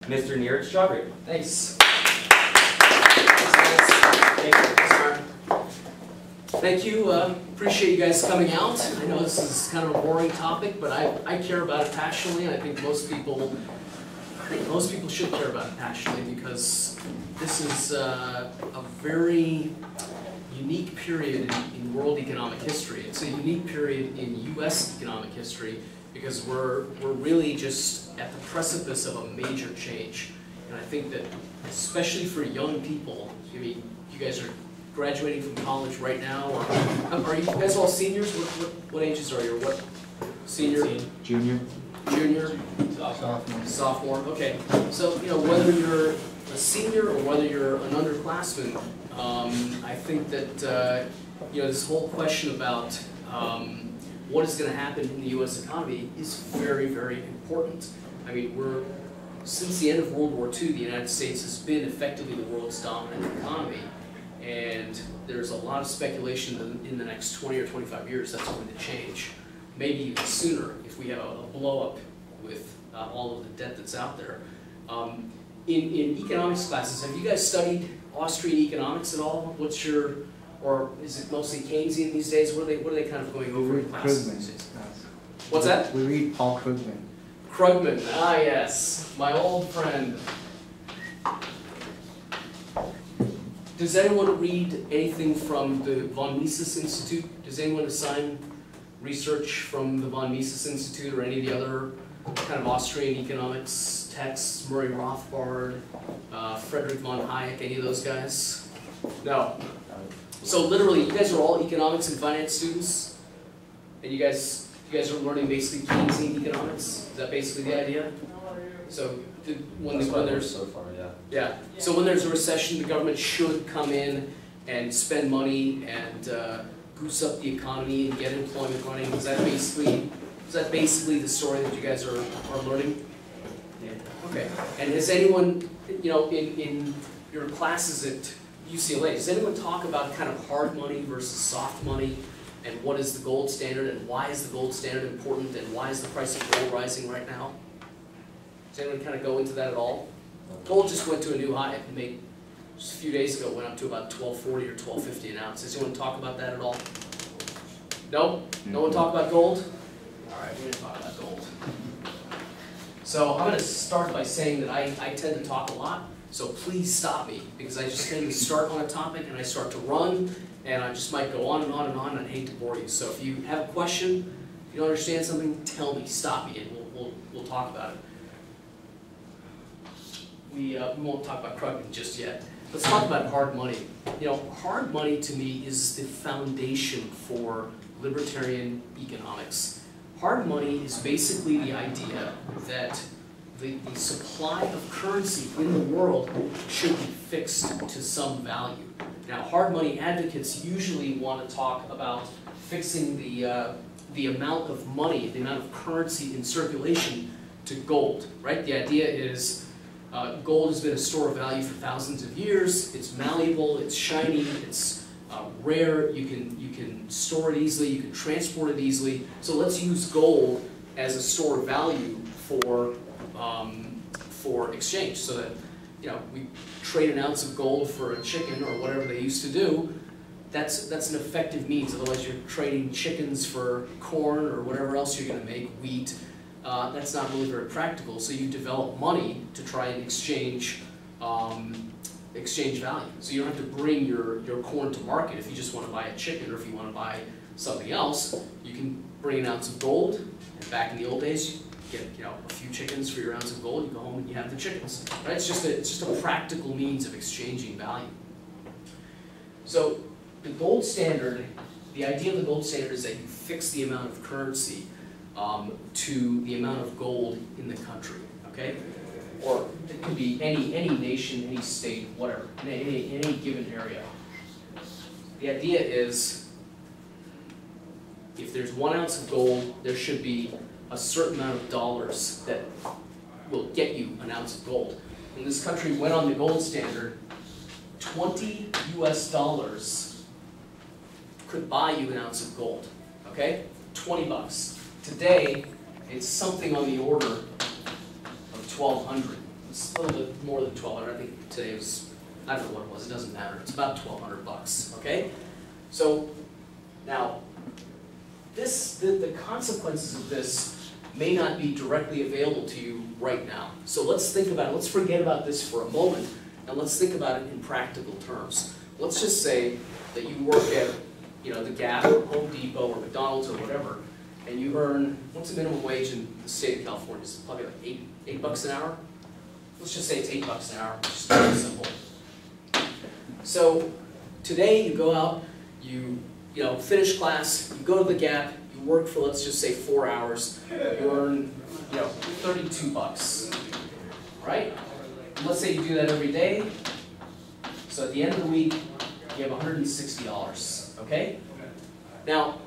Mr. Neeraj Chaudhary. Thanks. Thank you. Appreciate you guys coming out. I know this is kind of a boring topic, but I care about it passionately, and I think most people should care about it passionately, because this is a very unique period in world economic history. It's a unique period in U.S. economic history because we're really just at the precipice of a major change. And I think that, especially for young people, I mean, you guys are graduating from college right now, or are you guys all seniors? What ages are you? Or what? Senior? Junior. Junior? Sophomore. Sophomore, okay. So, you know, whether you're a senior or whether you're an underclassman, I think that, you know, this whole question about what is going to happen in the U.S. economy is very, very important. I mean, since the end of World War II, the United States has been effectively the world's dominant economy. And there's a lot of speculation that in the next 20 or 25 years that's going to change. Maybe even sooner if we have a blow-up with all of the debt that's out there. In economics classes, have you guys studied Austrian economics at all? What's your, or is it mostly Keynesian these days? What are they kind of going over in classes? What's that? We read Paul Krugman. Krugman, ah yes, my old friend. Does anyone read anything from the von Mises Institute? Does anyone assign research from the von Mises Institute or any of the other kind of Austrian economics texts? Murray Rothbard, Friedrich von Hayek, any of those guys? No. So literally, you guys are all economics and finance students, and you guys are learning basically Keynesian economics. Is that basically the idea? So when there's so far, yeah. Yeah. So when there's a recession, the government should come in and spend money and goose up the economy and get employment running. Is that basically the story that you guys are learning? Yeah. Okay. And has anyone, you know, in your classes at UCLA, does anyone talk about kind of hard money versus soft money, and what is the gold standard, and why is the gold standard important, and why is the price of gold rising right now? Does anyone kind of go into that at all? Gold just went to a new high. It made, just a few days ago, went up to about $12.40 or $12.50 an ounce. Does anyone talk about that at all? No? No one talk about gold? All right, we're going to talk about gold. So I'm going to start by saying that I tend to talk a lot, so please stop me, because I just tend to start on a topic and I start to run, and I just might go on and on and on, and I hate to bore you. So if you have a question, if you don't understand something, tell me, stop me, and we'll talk about it. We won't talk about Krugman just yet. Let's talk about hard money. You know, hard money to me is the foundation for libertarian economics. Hard money is basically the idea that the supply of currency in the world should be fixed to some value. Now, hard money advocates usually want to talk about fixing the amount of money, the amount of currency in circulation to gold, right? The idea is gold has been a store of value for thousands of years. It's malleable, it's shiny, it's rare. You can store it easily, you can transport it easily. So let's use gold as a store of value for exchange, so that, you know, we trade an ounce of gold for a chicken or whatever they used to do. That's an effective means. Otherwise, you're trading chickens for corn or whatever else you're going to make, wheat. That's not really very practical, so you develop money to try and exchange value. So you don't have to bring your corn to market if you just want to buy a chicken, or if you want to buy something else. You can bring an ounce of gold, and back in the old days, you get, you know, a few chickens for your ounce of gold. You go home and you have the chickens. Right? It's just a practical means of exchanging value. So the gold standard, the idea of the gold standard is that you fix the amount of currency to the amount of gold in the country, okay? Or it could be any nation, any state, whatever, in any given area. The idea is, if there's 1 ounce of gold, there should be a certain amount of dollars that will get you an ounce of gold. When this country went on the gold standard, $20 US could buy you an ounce of gold, okay? 20 bucks. Today, it's something on the order of 1,200. It's a little bit more than 1,200. I think today was, I don't know what it was, it doesn't matter. It's about 1,200 bucks, okay? So, now, the consequences of this may not be directly available to you right now. So let's think about it. Let's forget about this for a moment, and let's think about it in practical terms. Let's just say that you work at, the Gap or Home Depot or McDonald's or whatever, and you earn, what's the minimum wage in the state of California? It's probably like eight bucks an hour. Let's just say it's $8 an hour, just very simple. So today you go out, you finish class, you go to the Gap, you work for, let's just say, 4 hours, you earn 32 bucks, right? And let's say you do that every day. So at the end of the week, you have $160, okay? Now,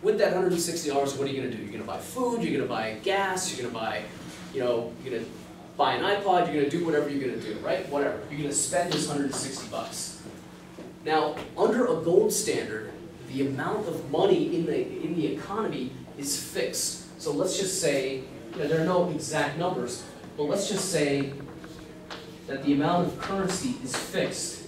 with that $160, what are you going to do? You're going to buy food, you're going to buy gas, you're going to buy, you're going to buy an iPod, you're going to do whatever you're going to do, right? Whatever. You're going to spend this $160. Now, under a gold standard, the amount of money in the economy is fixed. So let's just say, there are no exact numbers, but let's just say that the amount of currency is fixed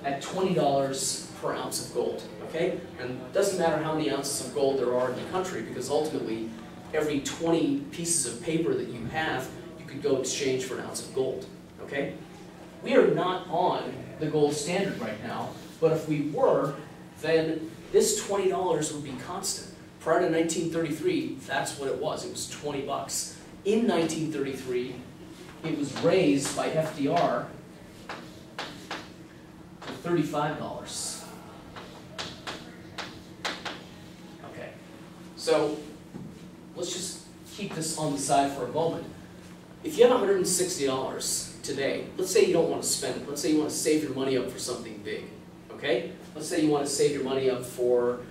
at $20 per ounce of gold, okay? And it doesn't matter how many ounces of gold there are in the country, because ultimately, every 20 pieces of paper that you have, you could go exchange for an ounce of gold, okay? We are not on the gold standard right now, but if we were, then this $20 would be constant. Prior to 1933, that's what it was. It was 20 bucks. In 1933, it was raised by FDR to $35. Okay, so let's just keep this on the side for a moment. If you have $160 today, let's say you don't want to spend it. Let's say you want to save your money up for something big. Okay? Let's say you want to save your money up for,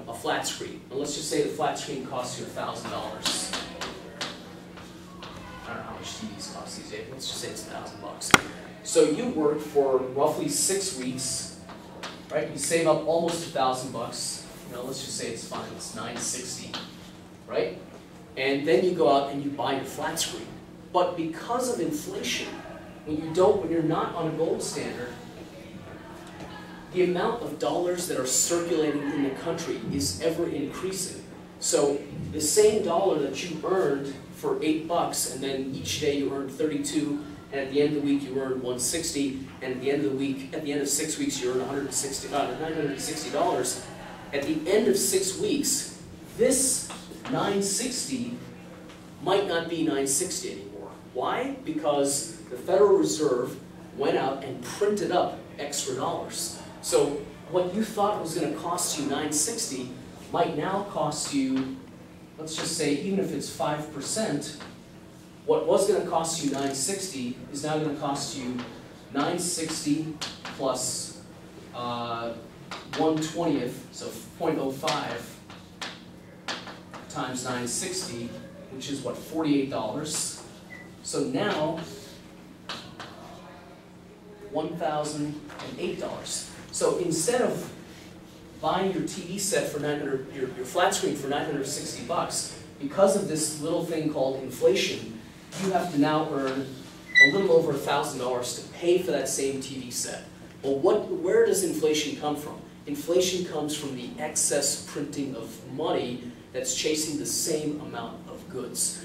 a flat screen. And let's just say the flat screen costs you $1,000. I don't know how much TVs cost these days. Let's just say it's $1,000. So you work for roughly 6 weeks, right? You save up almost $1,000. Let's just say it's fine. It's $960, right? And then you go out and you buy your flat screen. But because of inflation, when you're not on a gold standard, the amount of dollars that are circulating in the country is ever increasing. So the same dollar that you earned for $8, and then each day you earned 32, and at the end of the week you earned 160, and at the end of the week, at the end of 6 weeks you earn $960. At the end of 6 weeks, this 960 might not be 960 anymore. Why? Because the Federal Reserve went out and printed up extra dollars. So what you thought was going to cost you $960 might now cost you, let's just say, even if it's 5%, what was going to cost you $960 is now going to cost you $960 plus 1/20th, so 0.05 times $960, which is what, $48. So now, $1,008. So instead of buying your TV set for your flat screen for $960, because of this little thing called inflation, you have to now earn a little over $1,000 to pay for that same TV set. Well, where does inflation come from? Inflation comes from the excess printing of money that's chasing the same amount of goods.